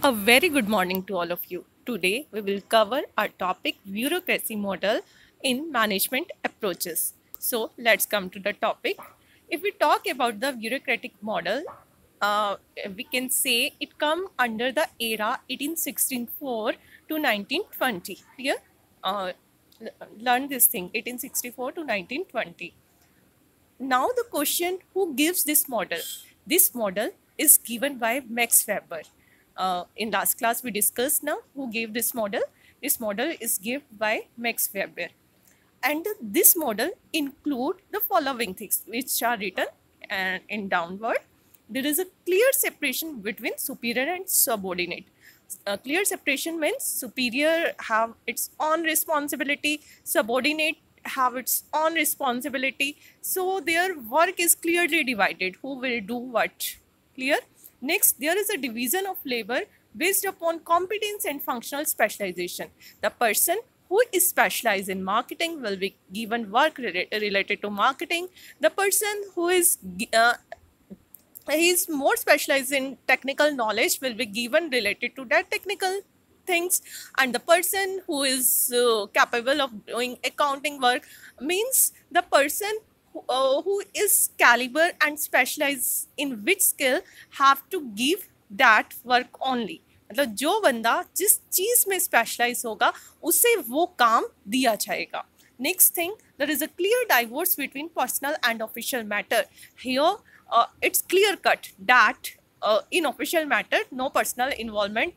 A very good morning to all of you. Today we will cover our topic bureaucracy model in management approaches. So let's come to the topic. If we talk about the bureaucratic model, we can say it come under the era 1864 to 1920. Clear? Uh, Learn this thing 1864 to 1920. Now the question, who gives this model? This model is given by Max Weber. In last class we discussed now who gave this model. This model is given by Max Weber. And this model include the following things which are written and in downward. There is a clear separation between superior and subordinate. Clear separation means superior have its own responsibility, subordinate have its own responsibility. So their work is clearly divided. Who will do what? Clear? Next, there is a division of labor based upon competence and functional specialization. The person who is specialized in marketing will be given work related to marketing. The person who is he's more specialized in technical knowledge will be given related to that technical things, and the person who is capable of doing accounting work means the person who is caliber and specialized in which skill have to give that work only. मतलब जो बंदा जिस चीज में specialise होगा उसे वो काम दिया जाएगा. Next thing, there is a clear divorce between personal and official matter. Here it's clear cut that in official matter no personal involvement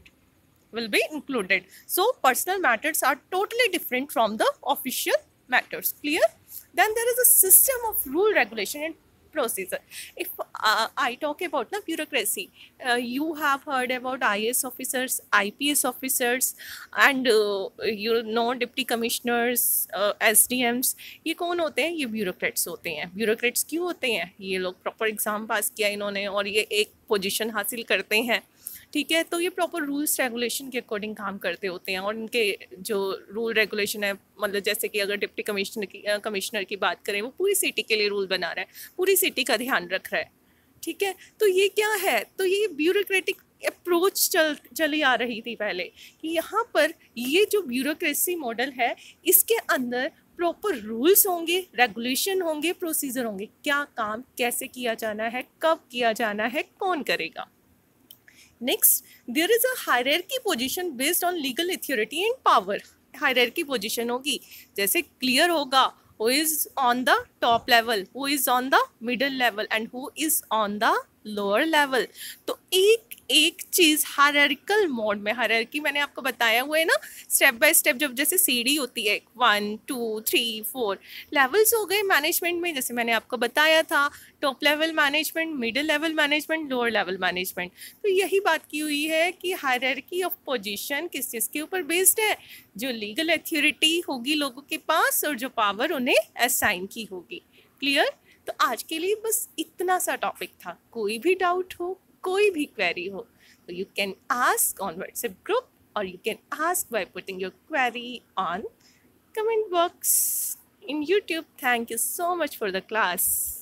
will be included. So personal matters are totally different from the official matters. Clear? Then there is a system of rule, regulation and procedure. If I talk about the bureaucracy, you have heard about IAS officers, IPS officers, and deputy commissioners, SDMs. ये कौन होते हैं? ये bureaucrats होते हैं. Bureaucrats क्यों होते हैं? ये लोग proper exam पास किया इन्होंने और ये एक पोजीशन हासिल करते हैं. ठीक है, तो ये प्रॉपर रूल्स रेगुलेशन के अकॉर्डिंग काम करते होते हैं और इनके जो रूल रेगुलेशन है, मतलब जैसे कि अगर डिप्टी कमिश्नर की बात करें, वो पूरी सिटी के लिए रूल बना रहा है, पूरी सिटी का ध्यान रख रहा है. ठीक है, तो ये क्या है? तो ये ब्यूरोक्रेटिक अप्रोच चली आ रही थी पहले कि यहाँ पर ये जो ब्यूरोक्रेसी मॉडल है इसके अंदर प्रॉपर रूल्स होंगे, रेगुलेशन होंगे, प्रोसीजर होंगे, क्या काम कैसे किया जाना है, कब किया जाना है, कौन करेगा. Next, there is a hierarchy position based on legal authority and power. Hierarchy position होगी, जैसे clear होगा who is on the top level, who is on the middle level and who is on the lower level. तो एक एक चीज hierarchical mode में, hierarchy मैंने आपको बताया हुआ है ना, स्टेप बाय स्टेप, जब जैसे सीढ़ी होती है 1 2 3 4 लेवल्स हो गए मैनेजमेंट में, जैसे मैंने आपको बताया था, top level management, middle level management, lower level management. तो यही बात की हुई है कि हायरार्की ऑफ पोजीशन किस चीज़ के ऊपर बेस्ड है? जो लीगल अथॉरिटी होगी लोगों के पास और जो पावर उन्हें असाइन की होगी. क्लियर? तो आज के लिए बस इतना सा टॉपिक था. कोई भी डाउट हो, कोई भी क्वेरी हो, तो you can ask on WhatsApp group और you can ask by putting your query on comment box in YouTube. Thank you so much for the class.